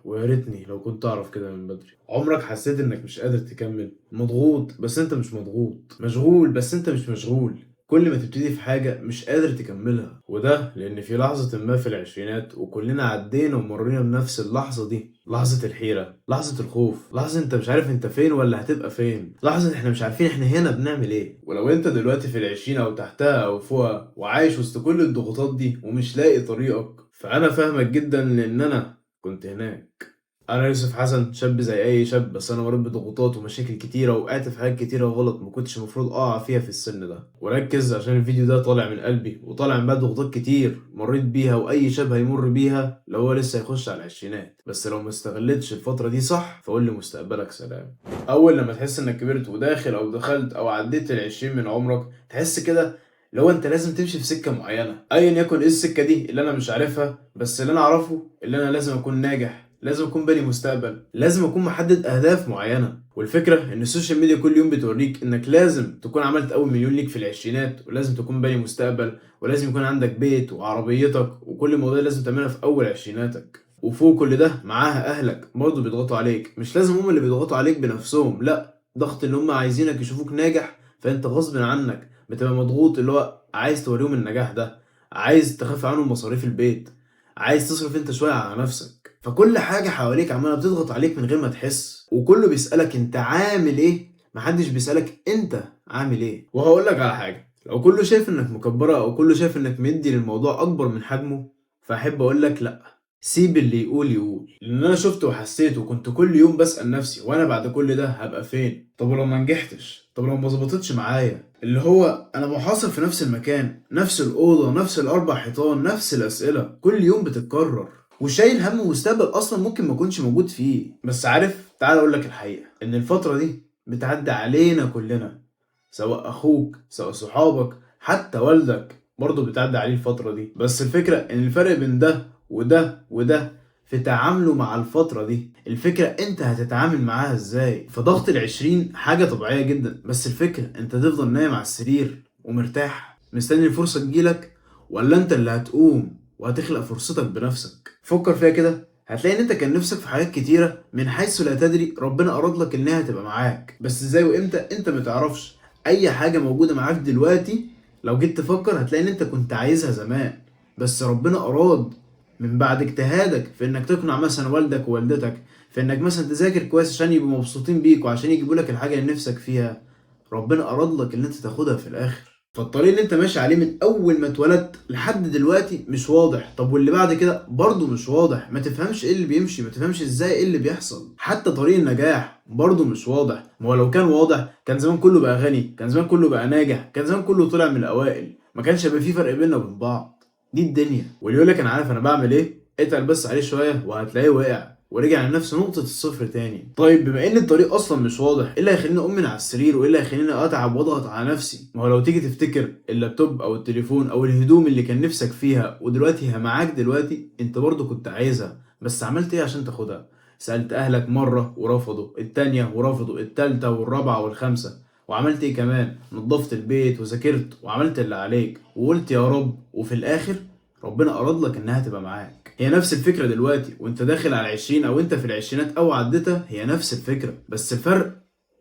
ويا ريتني لو كنت أعرف كده من بدري. عمرك حسيت إنك مش قادر تكمل؟ مضغوط بس أنت مش مضغوط، مشغول بس أنت مش مشغول، كل ما تبتدي في حاجة مش قادر تكملها، وده لأن في لحظة ما في العشرينات وكلنا عدينا ومرينا بنفس اللحظة دي، لحظة الحيرة، لحظة الخوف، لحظة أنت مش عارف أنت فين ولا هتبقى فين، لحظة إحنا مش عارفين إحنا هنا بنعمل إيه. ولو أنت دلوقتي في العشرين أو تحتها أو فوقها وعايش وسط كل الضغوطات دي ومش لاقي طريقك، فأنا فاهمك جدا لأن أنا كنت هناك. انا يوسف حسن شاب زي اي شاب، بس انا مريت بضغوطات ومشاكل كتيره وقعت في حاجات كتيره غلط ما كنتش المفروض اقع فيها في السن ده. وركز عشان الفيديو ده طالع من قلبي وطالع من بعد ضغوطات كتير مريت بيها واي شاب هيمر بيها لو هو لسه هيخش على العشرينات، بس لو ما استغلتش الفتره دي صح فقول لي مستقبلك سلام. اول لما تحس انك كبرت وداخل او دخلت او عديت العشرين من عمرك تحس كده لو انت لازم تمشي في سكه معينه، ايا يكن ايه السكه دي اللي انا مش عارفها، بس اللي انا اعرفه اللي انا لازم اكون ناجح، لازم اكون باني مستقبل، لازم اكون محدد اهداف معينه. والفكره ان السوشيال ميديا كل يوم بتوريك انك لازم تكون عملت اول مليون ليك في العشرينات، ولازم تكون باني مستقبل، ولازم يكون عندك بيت وعربيتك، وكل الموضوع لازم تعملها في اول عشريناتك. وفوق كل ده معاها اهلك برضه بيضغطوا عليك، مش لازم هم اللي بيضغطوا عليك بنفسهم، لا، ضغط ان هم عايزينك يشوفوك ناجح، فانت غصب عنك بتبقى مضغوط اللي هو عايز توريهم النجاح ده، عايز تخفف عنهم مصاريف البيت، عايز تصرف انت شويه على نفسك. فكل حاجه حواليك عماله بتضغط عليك من غير ما تحس، وكله بيسالك انت عامل ايه، محدش بيسالك انت عامل ايه. وهقول لك على حاجه، لو كله شايف انك مكبره او كله شايف انك مدي للموضوع اكبر من حجمه، فاحب اقول لك لا، سيب اللي يقول يقول. لان انا شفت وحسيت وكنت كل يوم بسال نفسي وانا بعد كل ده هبقى فين؟ طب ولو ما نجحتش؟ طب لو ما ظبطتش معايا؟ اللي هو انا محاصر في نفس المكان، نفس الاوضه، نفس الاربع حيطان، نفس الاسئله كل يوم بتتكرر، وشايل هم مستقبل اصلا ممكن ما اكونش موجود فيه. بس عارف، تعال اقول لك الحقيقه، ان الفتره دي بتعدي علينا كلنا، سواء اخوك، سواء صحابك، حتى والدك برضه بتعدي عليه الفتره دي. بس الفكره ان الفرق بين ده وده وده في تعامله مع الفترة دي، الفكرة انت هتتعامل معاها ازاي. فضغط العشرين حاجة طبيعية جدا، بس الفكرة انت تفضل نايم على السرير ومرتاح مستني الفرصة تجيلك، ولا انت اللي هتقوم وهتخلق فرصتك بنفسك. فكر فيها كده، هتلاقي ان انت كان نفسك في حاجات كتيرة من حيث لا تدري ربنا اراد لك انها تبقى معاك، بس ازاي وامتى انت متعرفش. اي حاجة موجودة معاك دلوقتي لو جيت تفكر هتلاقي ان انت كنت عايزها زمان، بس ربنا اراد من بعد اجتهادك في انك تقنع مثلا والدك ووالدتك في انك مثلا تذاكر كويس عشان يبقوا مبسوطين بيك وعشان يجيبوا لك الحاجه اللي نفسك فيها، ربنا اراد لك ان انت تاخدها في الاخر. فالطريق اللي انت ماشي عليه من اول ما اتولدت لحد دلوقتي مش واضح، طب واللي بعد كده برضه مش واضح، ما تفهمش ايه اللي بيمشي، ما تفهمش ازاي ايه اللي بيحصل. حتى طريق النجاح برضه مش واضح، ما هو لو كان واضح كان زمان كله بقى غني، كان زمان كله بقى ناجح، كان زمان كله طلع من الاوائل، ما كانش هيبقى في فرق بيننا وبين بعض. دي الدنيا، واللي يقول لك انا عارف انا بعمل ايه، اتقل بس عليه شويه وهتلاقيه وقع ورجع لنفس نقطة الصفر تاني. طيب بما ان الطريق اصلا مش واضح، ايه اللي هيخليني اقوم من على السرير وايه اللي هيخليني اتعب واضغط على نفسي؟ ما هو لو تيجي تفتكر اللابتوب او التليفون او الهدوم اللي كان نفسك فيها ودلوقتي هي معاك دلوقتي، انت برضو كنت عايزها، بس عملت ايه عشان تاخدها؟ سألت اهلك مرة ورفضوا، التانية ورفضوا، التالتة والرابعة والخامسة، وعملت ايه كمان؟ نظفت البيت وذاكرت وعملت اللي عليك وقلت يا رب، وفي الاخر ربنا اراد لك انها تبقى معاك. هي نفس الفكره دلوقتي وانت داخل على 20 او انت في العشرينات او عدتها، هي نفس الفكره، بس الفرق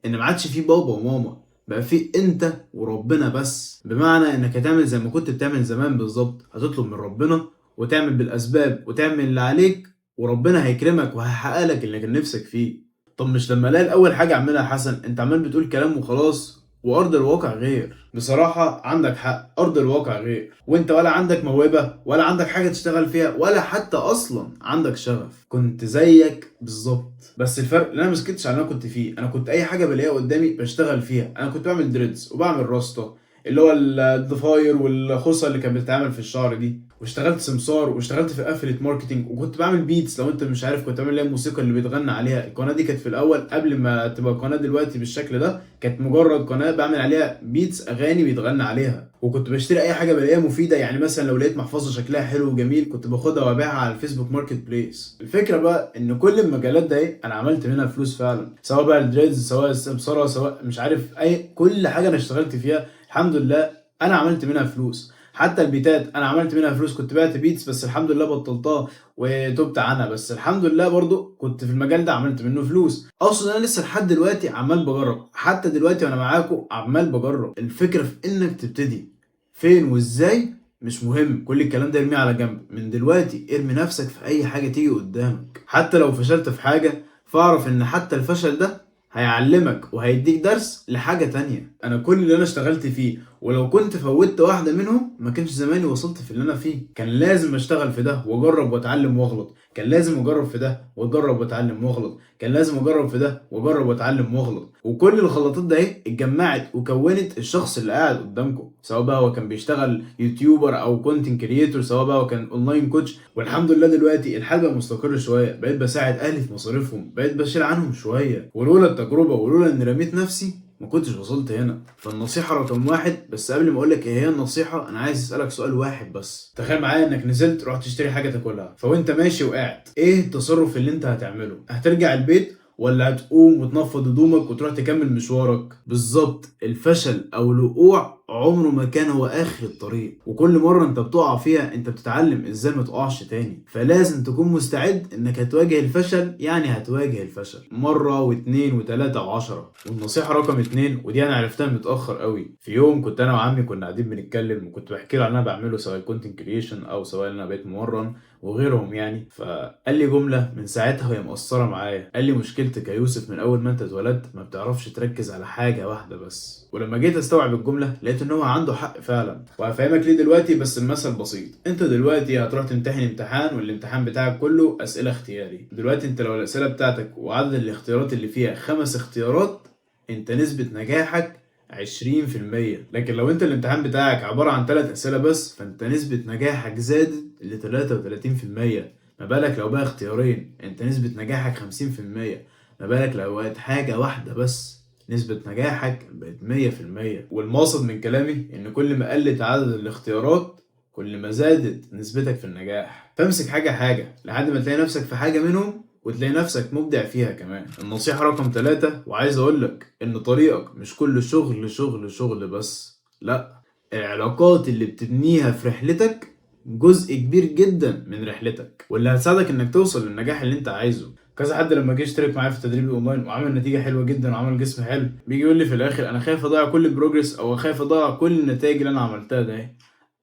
ان ما عادش فيه بابا وماما، بقى فيه انت وربنا بس. بمعنى انك هتعمل زي ما كنت بتعمل زمان بالظبط، هتطلب من ربنا وتعمل بالاسباب وتعمل اللي عليك، وربنا هيكرمك وهيحقق لك اللي كان نفسك فيه. طب مش لما الاقي اول حاجه اعملها حسن انت عمال بتقول كلام وخلاص، وارض الواقع غير. بصراحة عندك حق، ارض الواقع غير، وانت ولا عندك موهبة ولا عندك حاجة تشتغل فيها ولا حتى اصلا عندك شغف، كنت زيك بالظبط. بس الفرق ان انا مسكتش على اللي انا كنت فيه، انا كنت اي حاجة بلاقيها قدامي بشتغل فيها. انا كنت بعمل دريدز وبعمل راستا اللي هو الضفاير والخصة اللي كانت بتتعمل في الشعر دي، واشتغلت سمسار واشتغلت في افلت ماركتنج، وكنت بعمل بيتس. لو انت مش عارف كنت بعمل اللي هي الموسيقى اللي بيتغنى عليها. القناه دي كانت في الاول قبل ما تبقى قناه دلوقتي بالشكل ده، كانت مجرد قناه بعمل عليها بيتس اغاني بيتغنى عليها. وكنت بشتري اي حاجه بلاقيها مفيده، يعني مثلا لو لقيت محفظه شكلها حلو وجميل كنت باخدها وابيعها على الفيسبوك ماركت بليس. الفكره بقى ان كل المجالات ده ايه انا عملت منها فلوس فعلا، سواء بقى الدريدز، سواء السمسره، سواء مش عارف اي كل حاجه انا اشتغلت فيها الحمد لله انا عملت منها فلوس. حتى البيتات أنا عملت منها فلوس، كنت بِعت beats بس الحمد لله بطّلتها وتُبت عنها، بس الحمد لله برضه كنت في المجال ده عملت منّه فلوس. أقصد أنا لسه لحد دلوقتي عمّال باجرّب، حتى دلوقتي وأنا معاكم عمّال باجرّب. الفكرة في إنّك تبتدي، فين وإزاي مش مهم، كل الكلام ده ارميه على جنب، من دلوقتي ارمي نَفْسك في أي حاجة تيجي قدّامك، حتى لو فشلت في حاجة فاعرف إن حتى الفشل ده هيعلّمك وهيدّيك درس لحاجة تانية. أنا كل اللي أنا اشتغلت فيه ولو كنت فوّتّ واحدة منهم ما كانش زماني وصلت في اللي أنا فيه، كان لازم أشتغل في ده وأجرّب وأتعلّم وأغلط، كان لازم أجرّب في ده وأجرّب وأتعلّم وأغلط، كان لازم أجرّب في ده وأجرّب وأتعلّم وأغلط، وكل الخلطات ده أهي اتجمّعت وكوّنت الشخص اللي قاعد قدّامكم، سواء بقى هو كان بيشتغل يوتيوبر أو content creator، سواء بقى هو كان online coach. والحمد لله دلوقتي الحال بقى مستقر شوية، بقيت باساعد أهلي في مصاريفهم، بقيت باشيل عنهم شوية، ولولا التجربة ولولا إني رميت نفسي ما كنتش وصلت هنا. فالنصيحة رقم 1، بس قبل ما أقول لك إيه هي النصيحة أنا عايز أسألك سؤال واحد بس. تخيل معايا إنك نزلت رُحت تشتري حاجة تاكلها، فوأنت ماشي وقعت، إيه التصرُّف اللي أنت هتعمله؟ هترجع البيت والّا هتقوم وتنفّض هدومك وتروح تكمّل مشوارك؟ بالضبط، الفشل أو الوقوع عمره ما كان هو آخر الطريق، وكل مرّة أنت بتقع فيها أنت بتتعلّم إزاي ما تقعش تاني، فلازم تكون مستعد إنك هتواجه الفشل، يعني هتواجه الفشل مرّة و2 و3 و10. والنصيحة رقم 2 ودي أنا عرفتها متأخّر أوي، في يوم كنت أنا وعمي كنا قاعدين بنتكلّم وكنت باحكي له على اللي أنا باعمله سواء الcontent creation أو سواء إن أنا بقيت ممرّن وغيرهم يعني، فقال لي جملة من ساعتها وهي مأثّرة معايا، قال لي: "مشكلتك يا يوسف من أول ما أنت اتولدت ما بتعرفش تركّز على حاجة واحدة بس." ولمّا جيت أستوعب الجملة لقيت إن هو عنده حق فعلًا، وهافهمك ليه دلوقتي بس بمثل بسيط. أنت دلوقتي هتروح تمتحن امتحان والامتحان بتاعك كلّه أسئلة اختياري، دلوقتي أنت لو الأسئلة بتاعتك وعدد الاختيارات اللي فيها 5 اختيارات أنت نسبة نجاحك 20%، لكن لو أنت الامتحان بتاعك عبارة عن 3 أسئلة بس فأنت نسبة نجاحك زادت ل33%. ما بالك لو بقى اختيارين أنت نسبة نجاحك 50%، ما بالك لو بقت حاجة واحدة بس نسبة نجاحك بقت 100%. والمقصد من كلامي إن كل ما قلت عدد الاختيارات كل ما زادت نسبتك في النجاح، فامسك حاجة حاجة لحد ما تلاقي نفسك في حاجة منهم وتلاقي نفسك مبدع فيها كمان. النصيحة رقم 3 وعايز أقولك إن طريقك مش كل شغل شغل شغل بس، لأ، العلاقات اللي بتبنيها في رحلتك جزء كبير جدا من رحلتك واللي هتساعدك إنك توصل للنجاح اللي أنت عايزه. كذا حد لما جه يشترك معايا في التدريب الاونلاين وعمل نتيجه حلوه جدا وعمل جسم حلو بيجي يقول لي في الاخر انا خايف اضيع كل البروجرس او خايف اضيع كل النتائج اللي انا عملتها ده.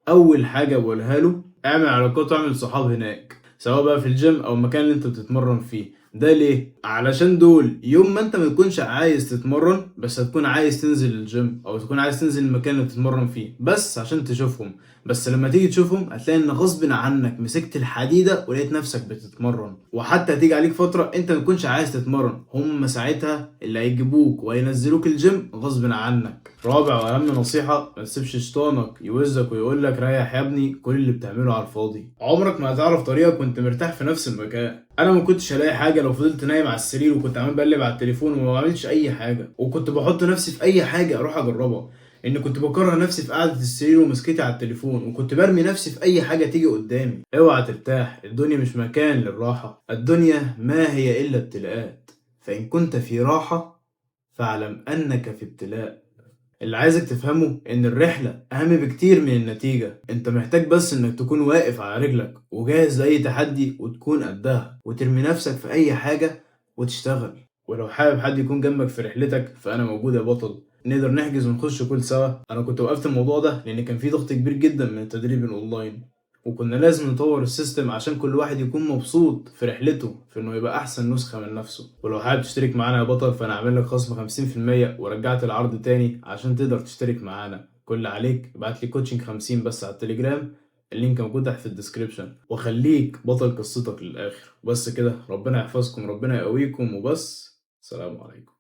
اول حاجه بقولها له اعمل علاقات واعمل صحاب هناك، سواء بقى في الجيم او المكان اللي انت بتتمرن فيه. ده ليه؟ علشان دول يوم ما انت ما تكونش عايز تتمرن بس هتكون عايز تنزل الجيم او تكون عايز تنزل المكان اللي بتتمرن فيه بس عشان تشوفهم، بس لما تيجي تشوفهم هتلاقي ان غصب عنك مسكت الحديدة ولقيت نفسك بتتمرن. وحتى هتيجي عليك فترة انت ما تكونش عايز تتمرن، هم ساعتها اللي هيجيبوك وهينزلوك الجيم غصب عنك. رابع واهم نصيحة ما تسيبش شيطانك يوزك ويقول لك ريح يا ابني كل اللي بتعمله على الفاضي. عمرك ما هتعرف طريقة كنت مرتاح في نفس المكان. انا ما كنتش هلاقي حاجة لو فضلت نايم على السرير وكنت عمال بقلب على التليفون وما بعملش اي حاجة، وكنت بحط نفسي في اي حاجة اروح اجربها، ان كنت بكره نفسي في قعدة السرير ومسكتي على التليفون، وكنت برمي نفسي في اي حاجة تيجي قدامي. اوعى ترتاح، الدنيا مش مكان للراحة، الدنيا ما هي الا ابتلاءات، فان كنت في راحة فاعلم انك في ابتلاء. اللي عايزك تفهمه ان الرحلة اهم بكتير من النتيجة، انت محتاج بس انك تكون واقف على رجلك وجاهز لاي تحدي وتكون قدها وترمي نفسك في اي حاجة وتشتغل. ولو حابب حد يكون جنبك في رحلتك فانا موجود يا بطل، نقدر نحجز ونخش كل سوا. انا كنت وقفت الموضوع ده لان كان في ضغط كبير جدا من التدريب الاونلاين وكنا لازم نطور السيستم عشان كل واحد يكون مبسوط في رحلته في انه يبقى احسن نسخة من نفسه. ولو حابب تشترك معانا يا بطل فانا عامل لك خصم 50% ورجعت العرض تاني عشان تقدر تشترك معانا. كل اللي عليك ابعت لي كوتشنج 50 بس على التليجرام، اللينك موجود تحت في الديسكريبشن، وخليك بطل قصتك للاخر. وبس كده، ربنا يحفظكم ربنا يقويكم وبس. سلام عليكم.